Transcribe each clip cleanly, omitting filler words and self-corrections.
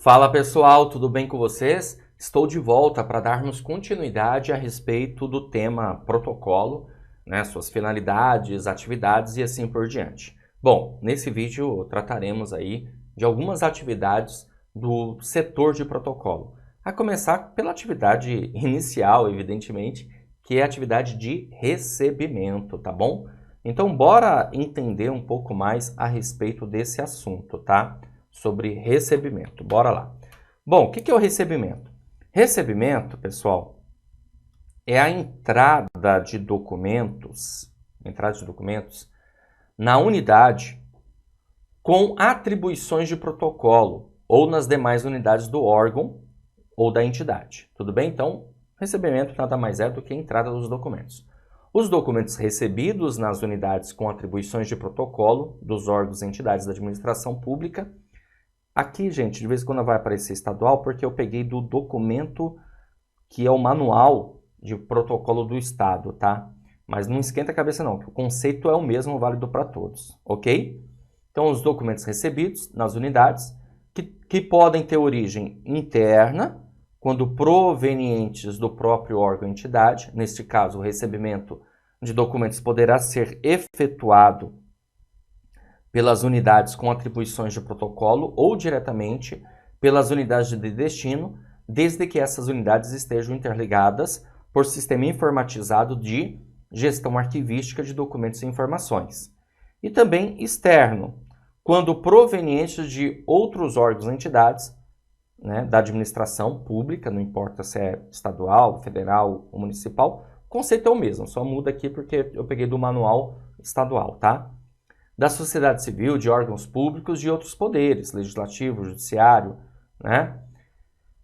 Fala pessoal, tudo bem com vocês? Estou de volta para darmos continuidade a respeito do tema protocolo, né, suas finalidades, atividades e assim por diante. Bom, nesse vídeo trataremos aí de algumas atividades do setor de protocolo. A começar pela atividade inicial, evidentemente, que é a atividade de recebimento, tá bom? Então, bora entender um pouco mais a respeito desse assunto, tá? Sobre recebimento. Bora lá. Bom, o que é o recebimento? Recebimento, pessoal, é a entrada de documentos na unidade com atribuições de protocolo ou nas demais unidades do órgão ou da entidade. Tudo bem? Então, recebimento nada mais é do que a entrada dos documentos. Os documentos recebidos nas unidades com atribuições de protocolo dos órgãos e entidades da administração pública. Aqui, gente, de vez em quando vai aparecer estadual, porque eu peguei do documento que é o manual de protocolo do Estado, tá? Mas não esquenta a cabeça não, que o conceito é o mesmo, válido para todos, ok? Então, os documentos recebidos nas unidades, que podem ter origem interna, quando provenientes do próprio órgão ou entidade. Neste caso, o recebimento de documentos poderá ser efetuado pelas unidades com atribuições de protocolo ou diretamente pelas unidades de destino, desde que essas unidades estejam interligadas por sistema informatizado de gestão arquivística de documentos e informações. E também externo, quando provenientes de outros órgãos e entidades, né, da administração pública, não importa se é estadual, federal ou municipal, o conceito é o mesmo, só muda aqui porque eu peguei do manual estadual, tá? Da sociedade civil, de órgãos públicos, de outros poderes, legislativo, judiciário, né?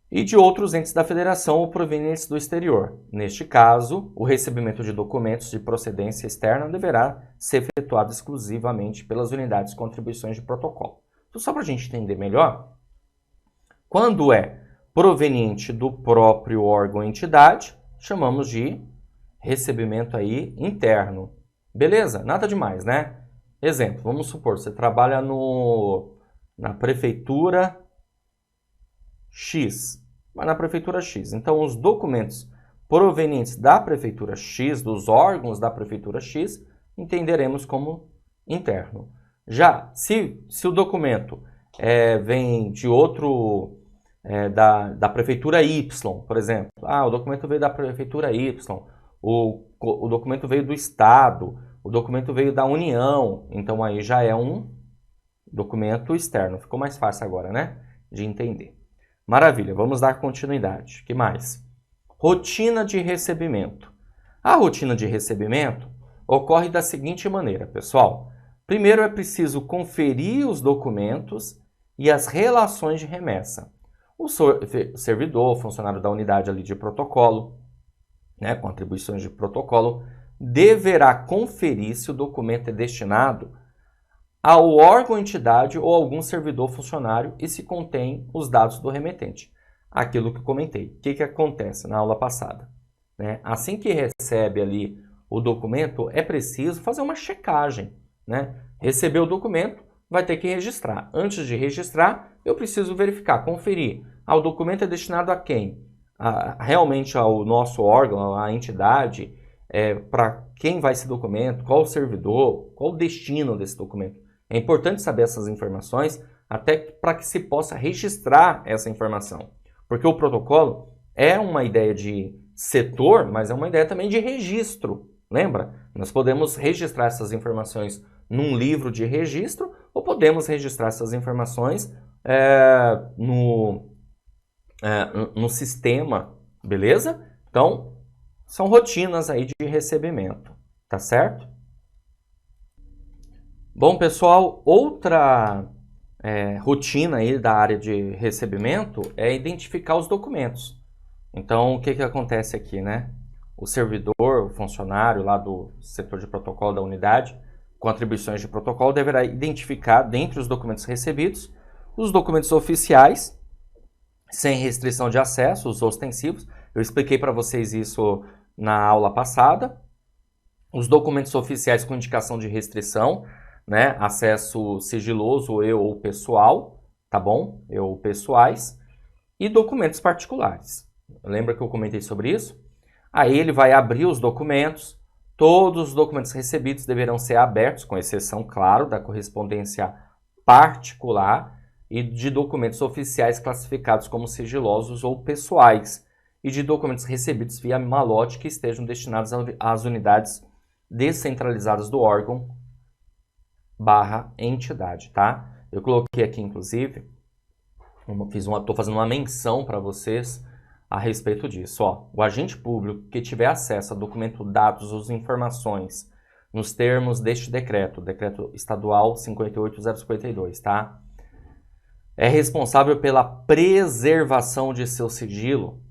E de outros entes da federação ou provenientes do exterior. Neste caso, o recebimento de documentos de procedência externa deverá ser efetuado exclusivamente pelas unidades com atribuições de protocolo. Então, só para a gente entender melhor, quando é proveniente do próprio órgão ou entidade, chamamos de recebimento aí interno. Beleza? Nada demais, né? Exemplo, vamos supor, você trabalha na prefeitura X, mas na prefeitura X. Então, os documentos provenientes da prefeitura X, dos órgãos da prefeitura X, entenderemos como interno. Já, se o documento vem de outro, da prefeitura Y, por exemplo, o documento veio da prefeitura Y, o documento veio do Estado, o documento veio da União, então aí já é um documento externo. Ficou mais fácil agora, né? De entender. Maravilha, vamos dar continuidade. O que mais? Rotina de recebimento. A rotina de recebimento ocorre da seguinte maneira, pessoal. Primeiro é preciso conferir os documentos e as relações de remessa. O servidor, o funcionário da unidade ali de protocolo, né, com atribuições de protocolo, deverá conferir se o documento é destinado ao órgão, entidade ou algum servidor funcionário e se contém os dados do remetente. Aquilo que eu comentei. O que acontece na aula passada? Né? Assim que recebe ali o documento, é preciso fazer uma checagem. Né? Recebeu o documento, vai ter que registrar. Antes de registrar, eu preciso verificar, conferir. O documento é destinado a quem? Realmente ao nosso órgão, à entidade, para quem vai esse documento, qual o servidor, qual o destino desse documento. É importante saber essas informações até para que se possa registrar essa informação. Porque o protocolo é uma ideia de setor, mas é uma ideia também de registro. Lembra? Nós podemos registrar essas informações num livro de registro ou podemos registrar essas informações no sistema, beleza? Então, são rotinas aí de recebimento, tá certo? Bom, pessoal, outra rotina aí da área de recebimento é identificar os documentos. Então, o que acontece aqui, né? O servidor, o funcionário lá do setor de protocolo da unidade, com atribuições de protocolo, deverá identificar, dentre os documentos recebidos, os documentos oficiais, sem restrição de acesso, os ostensivos. Eu expliquei para vocês isso na aula passada. Os documentos oficiais com indicação de restrição, né? Acesso sigiloso ou pessoal, tá bom? Pessoais e documentos particulares. Lembra que eu comentei sobre isso? Aí ele vai abrir os documentos, todos os documentos recebidos deverão ser abertos, com exceção, claro, da correspondência particular e de documentos oficiais classificados como sigilosos ou pessoais, e de documentos recebidos via malote que estejam destinados às unidades descentralizadas do órgão / entidade, tá? Eu coloquei aqui, inclusive, estou fazendo uma menção para vocês a respeito disso. Ó, o agente público que tiver acesso a documento, dados ou informações nos termos deste decreto, decreto estadual 58.052, tá? É responsável pela preservação de seu sigilo,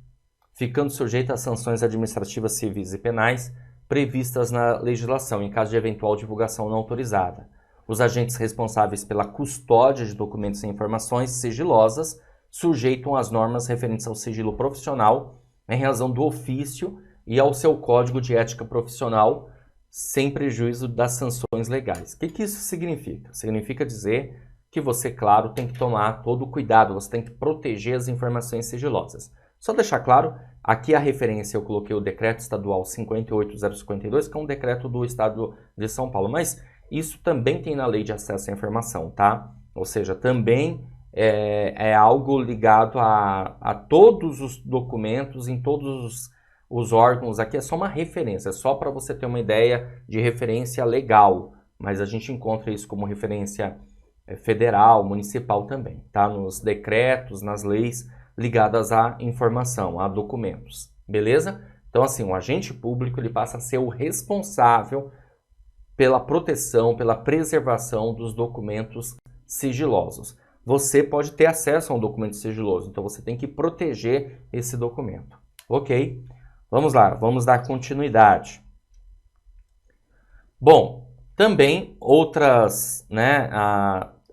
ficando sujeito às sanções administrativas, civis e penais previstas na legislação, em caso de eventual divulgação não autorizada. Os agentes responsáveis pela custódia de documentos e informações sigilosas sujeitam às normas referentes ao sigilo profissional em razão do ofício e ao seu código de ética profissional, sem prejuízo das sanções legais. O que isso significa? Significa dizer que você, claro, tem que tomar todo o cuidado, você tem que proteger as informações sigilosas. Só deixar claro, aqui a referência eu coloquei o decreto estadual 58.052, que é um decreto do estado de São Paulo, mas isso também tem na lei de acesso à informação, tá? Ou seja, também é algo ligado a todos os documentos, em todos os órgãos. Aqui é só uma referência, é só para você ter uma ideia de referência legal, mas a gente encontra isso como referência federal, municipal também, tá? Nos decretos, nas leis ligadas à informação, a documentos, beleza? Então, assim, o agente público ele passa a ser o responsável pela proteção, pela preservação dos documentos sigilosos. Você pode ter acesso a um documento sigiloso, então você tem que proteger esse documento. Ok? Vamos lá, vamos dar continuidade. Bom, também outras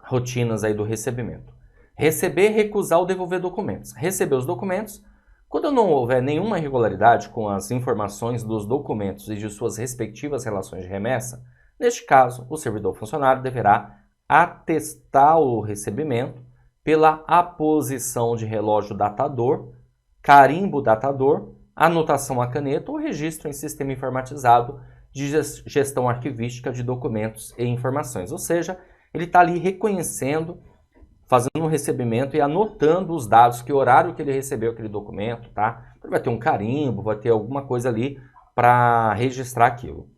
rotinas aí do recebimento. Receber, recusar ou devolver documentos. Receber os documentos. Quando não houver nenhuma irregularidade com as informações dos documentos e de suas respectivas relações de remessa, neste caso, o servidor funcionário deverá atestar o recebimento pela aposição de relógio datador, carimbo datador, anotação a caneta ou registro em sistema informatizado de gestão arquivística de documentos e informações. Ou seja, ele está ali reconhecendo, fazendo um recebimento e anotando os dados, que horário que ele recebeu aquele documento, tá? Então, vai ter um carimbo, vai ter alguma coisa ali para registrar aquilo.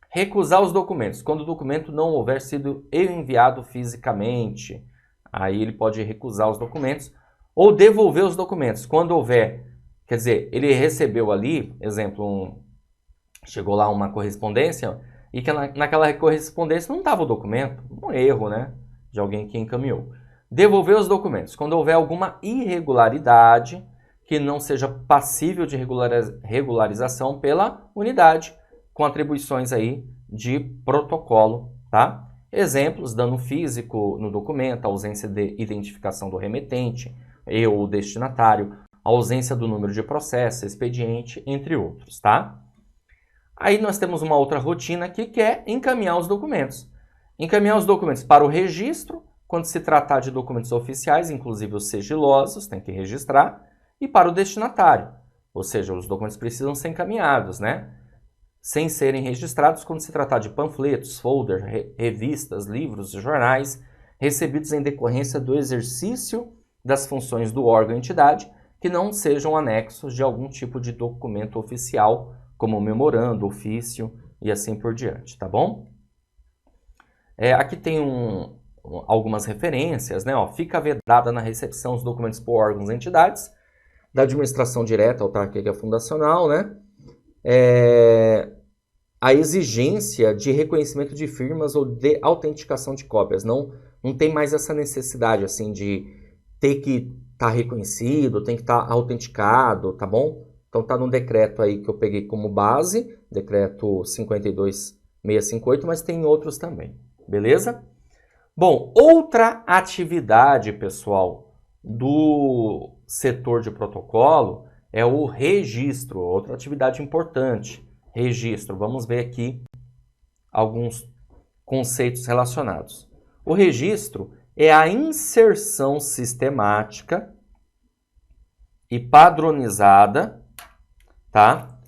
Recusar os documentos. Quando o documento não houver sido enviado fisicamente, aí ele pode recusar os documentos ou devolver os documentos. Quando houver, quer dizer, ele recebeu ali, exemplo, chegou lá uma correspondência e que naquela correspondência não estava o documento, um erro, né, de alguém que encaminhou. Devolver os documentos. Quando houver alguma irregularidade que não seja passível de regularização pela unidade, com atribuições aí de protocolo, tá? Exemplos, dano físico no documento, ausência de identificação do remetente ou destinatário, ausência do número de processo, expediente, entre outros, tá? Aí nós temos uma outra rotina aqui que é encaminhar os documentos. Encaminhar os documentos para o registro, quando se tratar de documentos oficiais, inclusive os sigilosos, tem que registrar, e para o destinatário, ou seja, os documentos precisam ser encaminhados, né? Sem serem registrados quando se tratar de panfletos, folders, revistas, livros, jornais, recebidos em decorrência do exercício das funções do órgão ou entidade, que não sejam anexos de algum tipo de documento oficial, como memorando, ofício e assim por diante, tá bom? Aqui tem algumas referências, né? Ó, fica vedada na recepção os documentos por órgãos e entidades, da administração direta, autárquica fundacional, né? A exigência de reconhecimento de firmas ou de autenticação de cópias. Não tem mais essa necessidade assim de ter que estar reconhecido, tem que estar autenticado, tá bom? Então tá no decreto aí que eu peguei como base, decreto 52.658, mas tem outros também, beleza? Bom, outra atividade, pessoal, do setor de protocolo é o registro, outra atividade importante. Registro, vamos ver aqui alguns conceitos relacionados. O registro é a inserção sistemática e padronizada, tá,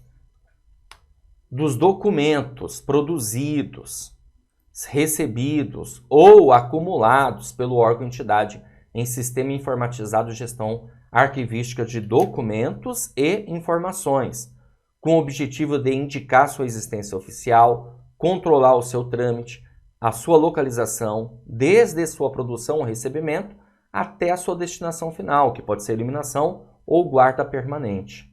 dos documentos produzidos, recebidos ou acumulados pelo órgão-entidade em sistema informatizado de gestão arquivística de documentos e informações, com o objetivo de indicar sua existência oficial, controlar o seu trâmite, a sua localização, desde sua produção ou recebimento até a sua destinação final, que pode ser eliminação ou guarda permanente.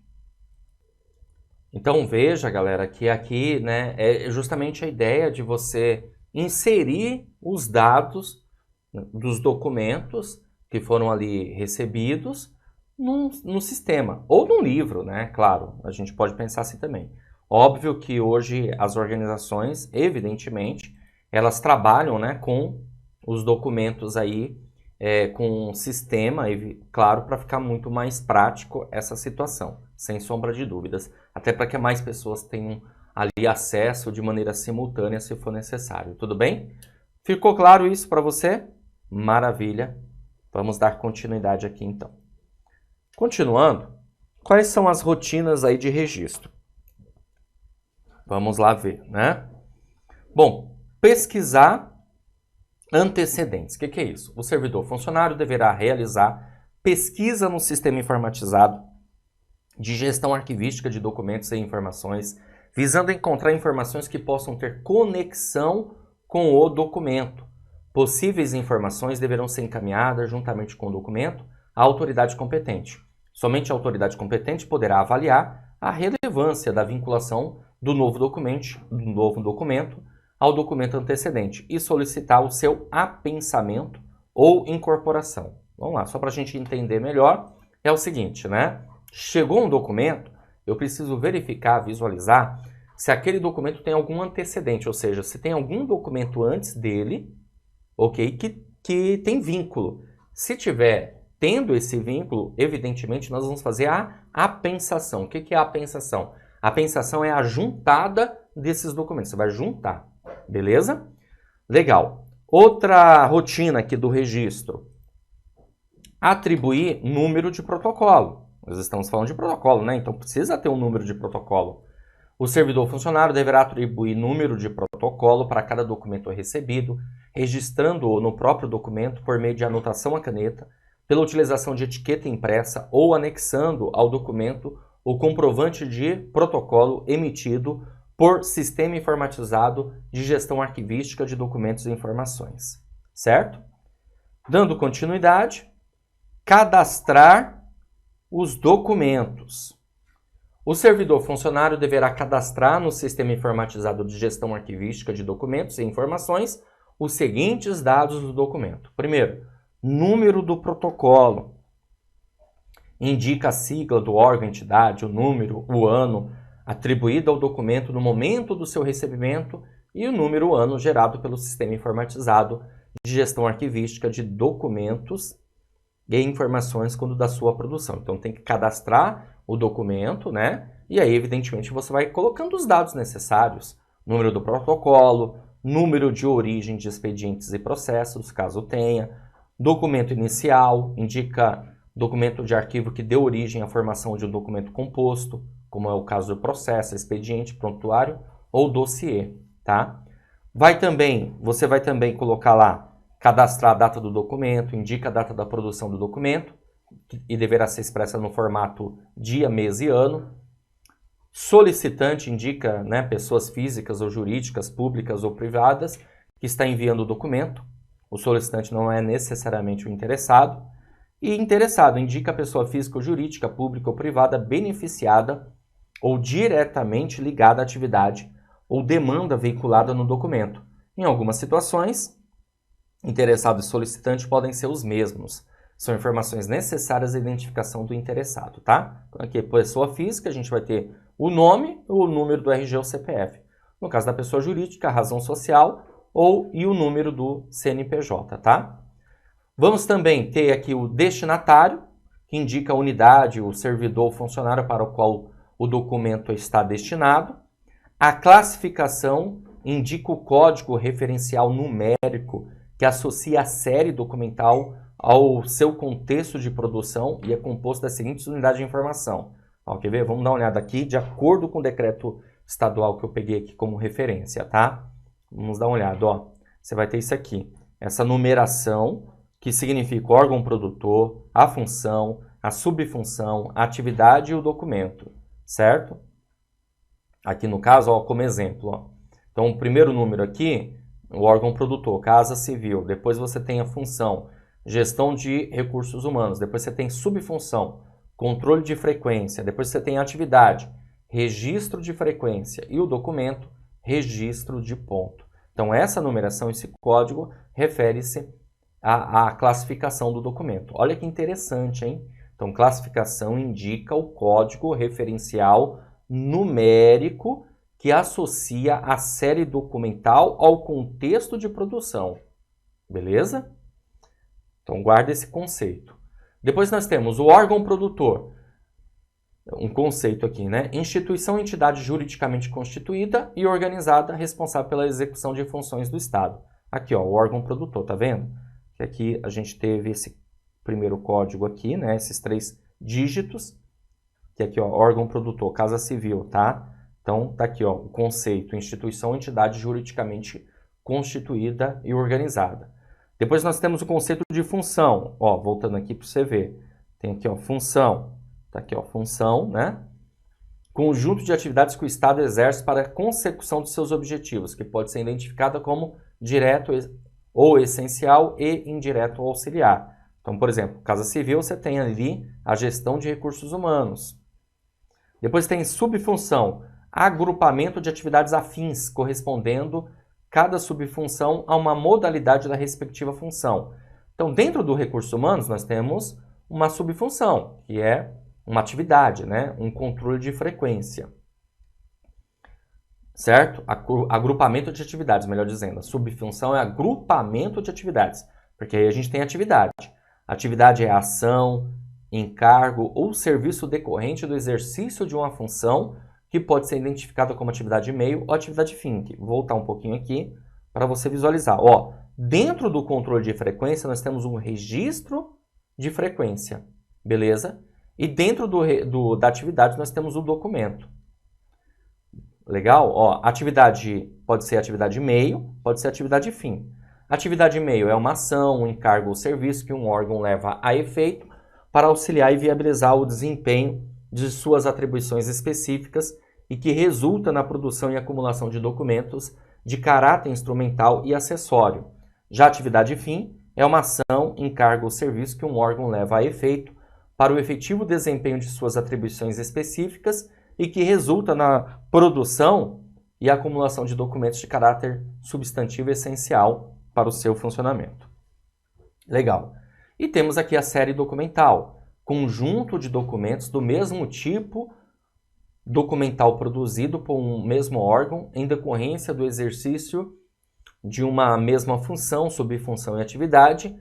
Então veja, galera, que aqui, né, é justamente a ideia de você inserir os dados dos documentos que foram ali recebidos no sistema, ou num livro, né? Claro, a gente pode pensar assim também. Óbvio que hoje as organizações, evidentemente, elas trabalham, né, com os documentos aí, com um sistema, claro, para ficar muito mais prático essa situação, sem sombra de dúvidas, até para que mais pessoas tenham ali acesso de maneira simultânea, se for necessário. Tudo bem? Ficou claro isso para você? Maravilha! Vamos dar continuidade aqui então. Continuando, quais são as rotinas aí de registro? Vamos lá ver, né? Bom, pesquisar antecedentes. O que é isso? O servidor funcionário deverá realizar pesquisa no sistema informatizado de gestão arquivística de documentos e informações, visando encontrar informações que possam ter conexão com o documento. Possíveis informações deverão ser encaminhadas juntamente com o documento à autoridade competente. Somente a autoridade competente poderá avaliar a relevância da vinculação do novo documento ao documento antecedente e solicitar o seu apensamento ou incorporação. Vamos lá, só para a gente entender melhor, é o seguinte, né? Chegou um documento, eu preciso verificar, visualizar se aquele documento tem algum antecedente, ou seja, se tem algum documento antes dele, ok, que tem vínculo. Se tiver tendo esse vínculo, evidentemente nós vamos fazer a apensação. O que é a apensação? A apensação é a juntada desses documentos, você vai juntar, beleza? Legal. Outra rotina aqui do registro, atribuir número de protocolo. Nós estamos falando de protocolo, né? Então precisa ter um número de protocolo. O servidor funcionário deverá atribuir número de protocolo para cada documento recebido, registrando-o no próprio documento por meio de anotação à caneta, pela utilização de etiqueta impressa ou anexando ao documento o comprovante de protocolo emitido por sistema informatizado de gestão arquivística de documentos e informações. Certo? Dando continuidade, cadastrar os documentos. O servidor funcionário deverá cadastrar no sistema informatizado de gestão arquivística de documentos e informações os seguintes dados do documento. Primeiro, número do protocolo. Indica a sigla do órgão, entidade, o número, o ano atribuído ao documento no momento do seu recebimento e o número, o ano gerado pelo sistema informatizado de gestão arquivística de documentos e informações quando da sua produção. Então tem que cadastrar o documento, né? E aí, evidentemente, você vai colocando os dados necessários. Número do protocolo, número de origem de expedientes e processos, caso tenha. Documento inicial, indica documento de arquivo que deu origem à formação de um documento composto, como é o caso do processo, expediente, prontuário ou dossiê, tá? Você vai também colocar lá, cadastrar a data do documento, indica a data da produção do documento e deverá ser expressa no formato dia, mês e ano. Solicitante indica, né, pessoas físicas ou jurídicas, públicas ou privadas, que está enviando o documento. O solicitante não é necessariamente o interessado. E interessado indica a pessoa física ou jurídica, pública ou privada beneficiada ou diretamente ligada à atividade ou demanda veiculada no documento. Em algumas situações, interessado e solicitante podem ser os mesmos. São informações necessárias à identificação do interessado, tá? Então, aqui, pessoa física, a gente vai ter o nome, o número do RG ou CPF. No caso da pessoa jurídica, a razão social e o número do CNPJ, tá? Vamos também ter aqui o destinatário, que indica a unidade, o servidor, o funcionário para o qual o documento está destinado. A classificação indica o código referencial numérico que associa a série documental ao seu contexto de produção e é composto das seguintes unidades de informação. Ó, quer ver? Vamos dar uma olhada aqui, de acordo com o decreto estadual que eu peguei aqui como referência, tá? Vamos dar uma olhada, ó. Você vai ter isso aqui, essa numeração, que significa o órgão produtor, a função, a subfunção, a atividade e o documento, certo? Aqui no caso, ó, como exemplo, ó. Então, o primeiro número aqui, o órgão produtor, Casa Civil. Depois você tem a função, gestão de recursos humanos. Depois você tem subfunção, controle de frequência. Depois você tem atividade, registro de frequência. E o documento, registro de ponto. Então, essa numeração, esse código, refere-se à classificação do documento. Olha que interessante, hein? Então, classificação indica o código referencial numérico que associa a série documental ao contexto de produção. Beleza? Então, guarda esse conceito. Depois nós temos o órgão produtor. Um conceito aqui, né? Instituição, entidade juridicamente constituída e organizada responsável pela execução de funções do Estado. Aqui, ó, o órgão produtor, tá vendo? Que aqui a gente teve esse primeiro código aqui, né? Esses 3 dígitos. Que aqui, ó, órgão produtor, Casa Civil, tá? Então, tá aqui, ó, o conceito, instituição, entidade juridicamente constituída e organizada. Depois nós temos o conceito de função, ó, voltando aqui para você ver. Tem aqui, ó, função, tá aqui, ó, função, né? Conjunto de atividades que o Estado exerce para a consecução de seus objetivos, que pode ser identificada como direto ou essencial e indireto ou auxiliar. Então, por exemplo, Casa Civil, você tem ali a gestão de recursos humanos. Depois tem subfunção, agrupamento de atividades afins, correspondendo cada subfunção a uma modalidade da respectiva função. Então, dentro do recursos humanos, nós temos uma subfunção, que é uma atividade, né? Um controle de frequência. Certo? Agrupamento de atividades, melhor dizendo. A subfunção é agrupamento de atividades, porque aí a gente tem atividade. Atividade é ação, encargo ou serviço decorrente do exercício de uma função que pode ser identificada como atividade meio ou atividade fim. Vou voltar um pouquinho aqui para você visualizar. Ó, dentro do controle de frequência, nós temos um registro de frequência, beleza? E dentro da atividade, nós temos o documento. Legal? Ó, atividade pode ser atividade meio, pode ser atividade fim. Atividade meio é uma ação, um encargo ou serviço que um órgão leva a efeito para auxiliar e viabilizar o desempenho de suas atribuições específicas e que resulta na produção e acumulação de documentos de caráter instrumental e acessório. Já a atividade fim é uma ação, encargo ou serviço que um órgão leva a efeito para o efetivo desempenho de suas atribuições específicas e que resulta na produção e acumulação de documentos de caráter substantivo essencial para o seu funcionamento. Legal. E temos aqui a série documental, conjunto de documentos do mesmo tipo documental produzido por um mesmo órgão em decorrência do exercício de uma mesma função, subfunção e atividade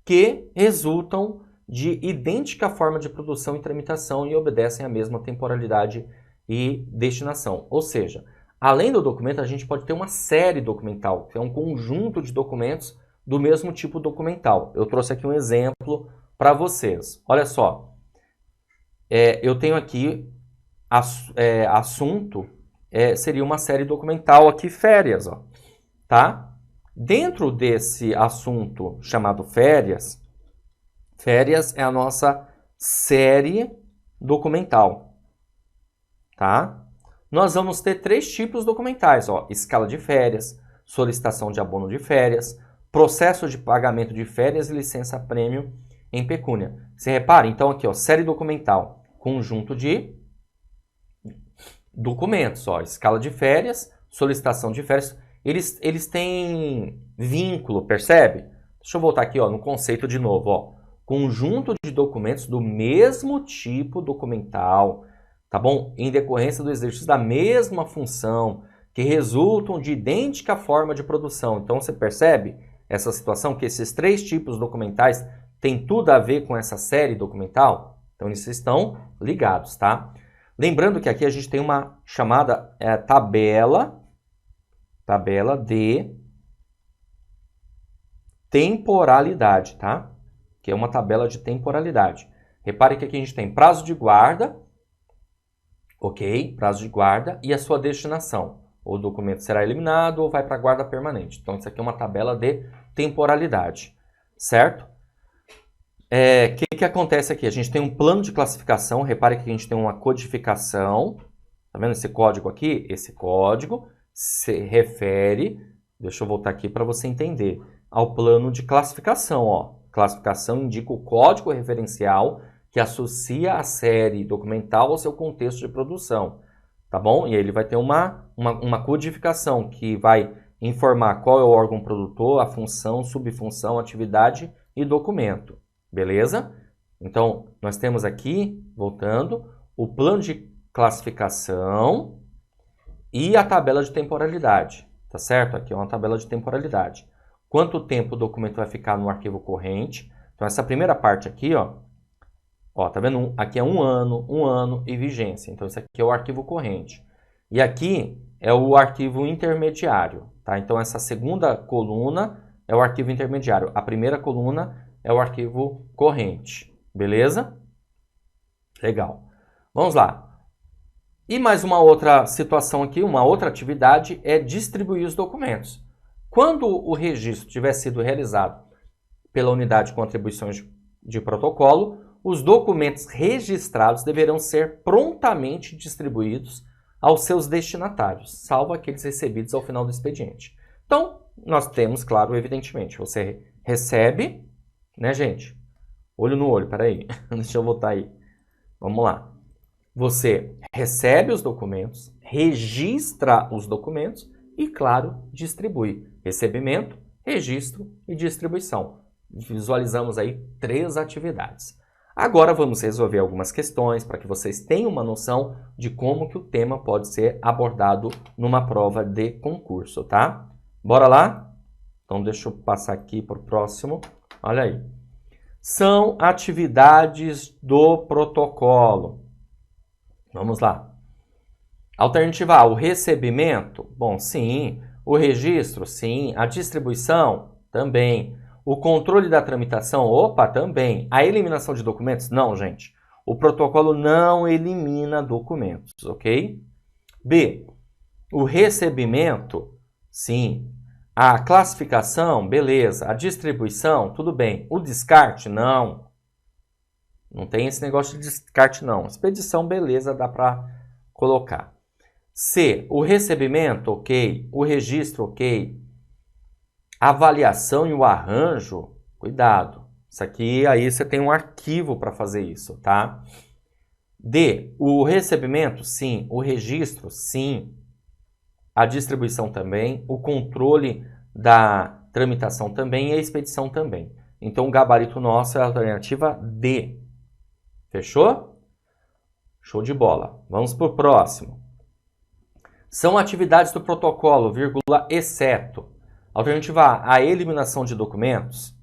que resultam de idêntica forma de produção e tramitação e obedecem à mesma temporalidade e destinação. Ou seja, além do documento, a gente pode ter uma série documental, que é um conjunto de documentos do mesmo tipo documental. Eu trouxe aqui um exemplo para vocês. Olha só, eu tenho aqui assunto, seria uma série documental aqui, férias, ó, tá? Dentro desse assunto chamado férias, férias é a nossa série documental, tá? Nós vamos ter 3 tipos documentais, ó, escala de férias, solicitação de abono de férias, processo de pagamento de férias e licença prêmio em pecúnia. Você repara, então aqui, ó, série documental, conjunto de documentos, ó, escala de férias, solicitação de férias, eles têm vínculo, percebe? Deixa eu voltar aqui, ó, no conceito de novo, ó, conjunto de documentos do mesmo tipo documental, tá bom? Em decorrência do exercício da mesma função, que resultam de idêntica forma de produção. Então, você percebe essa situação, que esses 3 tipos documentais têm tudo a ver com essa série documental? Então, eles estão ligados, tá? Lembrando que aqui a gente tem uma chamada tabela de temporalidade, tá? Que é uma tabela de temporalidade. Repare que aqui a gente tem prazo de guarda, ok? Prazo de guarda e a sua destinação. O documento será eliminado ou vai para a guarda permanente. Então, isso aqui é uma tabela de temporalidade, certo? O que acontece aqui? A gente tem um plano de classificação. Repare que a gente tem uma codificação. Tá vendo esse código aqui? Esse código se refere, deixa eu voltar aqui para você entender, ao plano de classificação. Ó. Classificação indica o código referencial que associa a série documental ao seu contexto de produção. Tá bom? E aí ele vai ter uma codificação que vai informar qual é o órgão produtor, a função, subfunção, atividade e documento. Beleza? Então, nós temos aqui, voltando, o plano de classificação e a tabela de temporalidade. Tá certo? Aqui é uma tabela de temporalidade. Quanto tempo o documento vai ficar no arquivo corrente? Então, essa primeira parte aqui, ó, tá vendo? Aqui é um ano e vigência. Então, isso aqui é o arquivo corrente. E aqui é o arquivo intermediário, tá? Então, essa segunda coluna é o arquivo intermediário. A primeira coluna é o arquivo corrente. Beleza? Legal. Vamos lá. E mais uma outra situação aqui, uma outra atividade é distribuir os documentos. Quando o registro tiver sido realizado pela unidade com atribuições de protocolo, os documentos registrados deverão ser prontamente distribuídos aos seus destinatários, salvo aqueles recebidos ao final do expediente. Então, nós temos, claro, evidentemente, você recebe, né, gente? Olho no olho, peraí, deixa eu voltar aí. Vamos lá. Você recebe os documentos, registra os documentos e, claro, distribui. Recebimento, registro e distribuição. Visualizamos aí 3 atividades. Agora vamos resolver algumas questões para que vocês tenham uma noção de como que o tema pode ser abordado numa prova de concurso, tá? Bora lá? Então deixa eu passar aqui para o próximo. Olha aí. São atividades do protocolo. Vamos lá. Alternativa A, o recebimento? Bom, sim. O registro? Sim. A distribuição? Também. O controle da tramitação? Opa, também. A eliminação de documentos? Não, gente. O protocolo não elimina documentos, ok? B, o recebimento? Sim. A classificação? Beleza. A distribuição? Tudo bem. O descarte? Não. Não tem esse negócio de descarte, não. Expedição, beleza, dá para colocar. C, o recebimento? Ok. O registro? Ok. A avaliação e o arranjo, cuidado. Isso aqui, aí você tem um arquivo para fazer isso, tá? D, o recebimento? Sim. O registro? Sim. A distribuição também. O controle da tramitação também e a expedição também. Então, o gabarito nosso é a alternativa D. Fechou? Show de bola. Vamos para o próximo. São atividades do protocolo, vírgula, exceto. Alternativa A, a eliminação de documentos.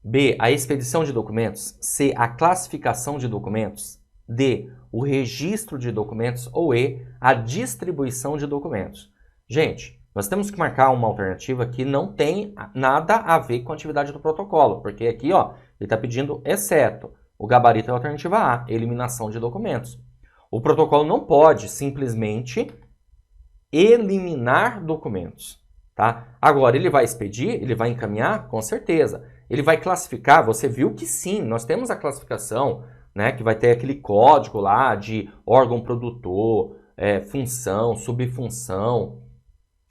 B, a expedição de documentos. C, a classificação de documentos. D, o registro de documentos. Ou E, a distribuição de documentos. Gente, nós temos que marcar uma alternativa que não tem nada a ver com a atividade do protocolo. Porque aqui, ó, ele está pedindo exceto. O gabarito é a alternativa A, eliminação de documentos. O protocolo não pode simplesmente eliminar documentos. Tá? Agora, ele vai expedir? Ele vai encaminhar? Com certeza. Ele vai classificar? Você viu que sim, nós temos a classificação, né, que vai ter aquele código lá de órgão produtor, função, subfunção,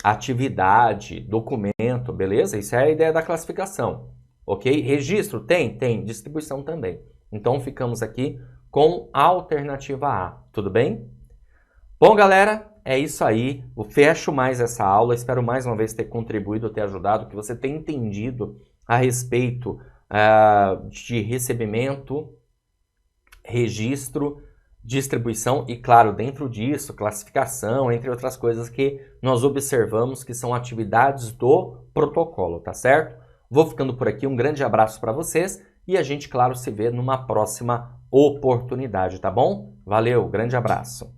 atividade, documento, beleza? Isso é a ideia da classificação, ok? Registro? Tem? Tem. Distribuição também. Então, ficamos aqui com a alternativa A, tudo bem? Bom, galera, é isso aí. Eu fecho mais essa aula. Espero mais uma vez ter contribuído, ter ajudado, que você tenha entendido a respeito de recebimento, registro, distribuição e, claro, dentro disso, classificação, entre outras coisas que nós observamos que são atividades do protocolo, tá certo? Vou ficando por aqui. Um grande abraço para vocês e a gente, claro, se vê numa próxima oportunidade, tá bom? Valeu, grande abraço.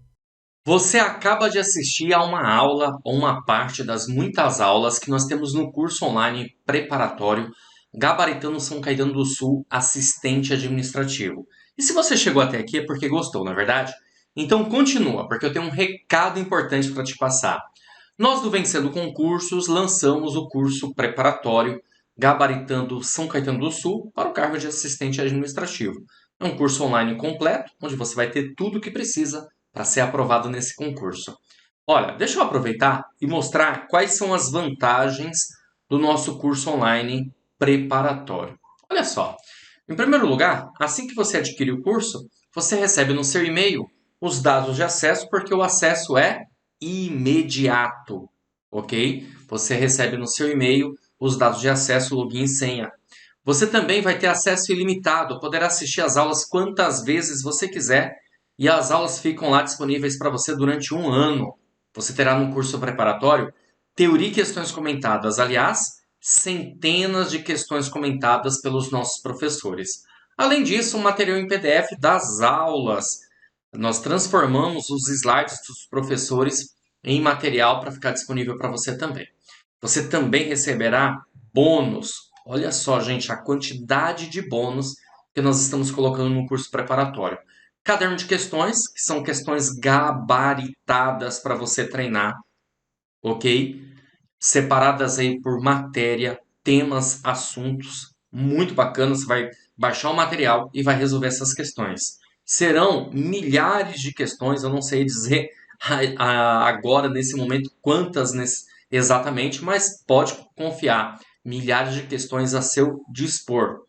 Você acaba de assistir a uma aula ou uma parte das muitas aulas que nós temos no curso online preparatório Gabaritando São Caetano do Sul Assistente Administrativo. E se você chegou até aqui é porque gostou, não é verdade? Então continua, porque eu tenho um recado importante para te passar. Nós do Vencendo Concursos lançamos o curso preparatório Gabaritando São Caetano do Sul para o cargo de assistente administrativo. É um curso online completo, onde você vai ter tudo o que precisa para ser aprovado nesse concurso. Olha, deixa eu aproveitar e mostrar quais são as vantagens do nosso curso online preparatório. Olha só, em primeiro lugar, assim que você adquire o curso, você recebe no seu e-mail os dados de acesso, porque o acesso é imediato, ok? Você recebe no seu e-mail os dados de acesso, login e senha. Você também vai ter acesso ilimitado, poderá assistir às aulas quantas vezes você quiser e as aulas ficam lá disponíveis para você durante um ano. Você terá no curso preparatório teoria e questões comentadas, aliás, centenas de questões comentadas pelos nossos professores. Além disso, um material em PDF das aulas. Nós transformamos os slides dos professores em material para ficar disponível para você também. Você também receberá bônus. Olha só, gente, a quantidade de bônus que nós estamos colocando no curso preparatório. Caderno de questões, que são questões gabaritadas para você treinar, ok? Separadas aí por matéria, temas, assuntos, muito bacanas. Você vai baixar o material e vai resolver essas questões. Serão milhares de questões, eu não sei dizer agora, nesse momento, quantas exatamente, mas pode confiar, milhares de questões a seu dispor.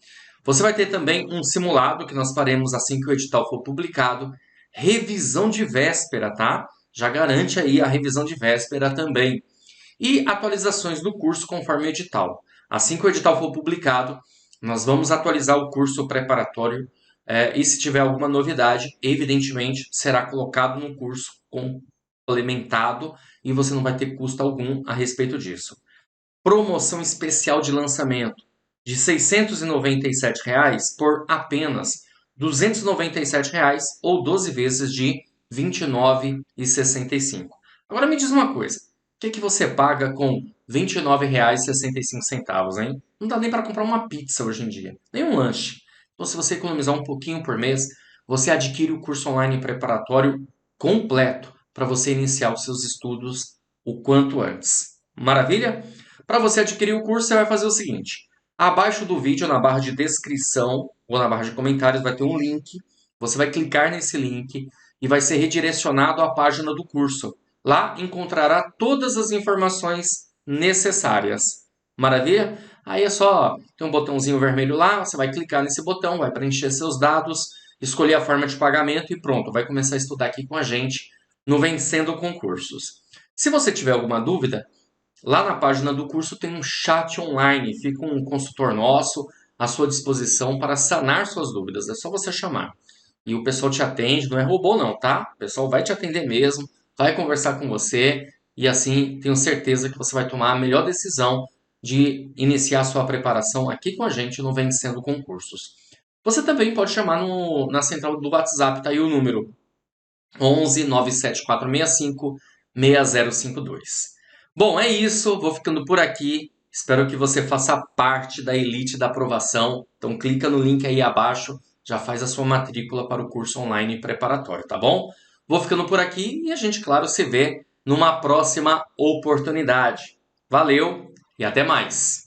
Você vai ter também um simulado que nós faremos assim que o edital for publicado, revisão de véspera, tá? Já garante aí a revisão de véspera também. E atualizações do curso conforme o edital. Assim que o edital for publicado, nós vamos atualizar o curso preparatório e se tiver alguma novidade, evidentemente, será colocado no curso complementado e você não vai ter custo algum a respeito disso. Promoção especial de lançamento de R$ 697 por apenas R$ 297 ou 12 vezes de R$ 29,65. Agora me diz uma coisa, o que você paga com R$ 29,65, hein? Não dá nem para comprar uma pizza hoje em dia, nem um lanche. Então, se você economizar um pouquinho por mês, você adquire o curso online preparatório completo para você iniciar os seus estudos o quanto antes. Maravilha? Para você adquirir o curso, você vai fazer o seguinte. Abaixo do vídeo, na barra de descrição ou na barra de comentários, vai ter um link. Você vai clicar nesse link e vai ser redirecionado à página do curso. Lá encontrará todas as informações necessárias. Maravilha? Aí é só, tem um botãozinho vermelho lá, você vai clicar nesse botão, vai preencher seus dados, escolher a forma de pagamento e pronto, vai começar a estudar aqui com a gente no Vencendo Concursos. Se você tiver alguma dúvida, lá na página do curso tem um chat online, fica um consultor nosso à sua disposição para sanar suas dúvidas, é só você chamar. E o pessoal te atende, não é robô não, tá? O pessoal vai te atender mesmo, vai conversar com você e assim tenho certeza que você vai tomar a melhor decisão de iniciar sua preparação aqui com a gente no Vencendo Concursos. Você também pode chamar na central do WhatsApp, tá aí o número 11 97465 6052. Bom, é isso, vou ficando por aqui. Espero que você faça parte da elite da aprovação. Então clica no link aí abaixo, já faz a sua matrícula para o curso online preparatório, tá bom? Vou ficando por aqui e a gente, claro, se vê numa próxima oportunidade. Valeu e até mais!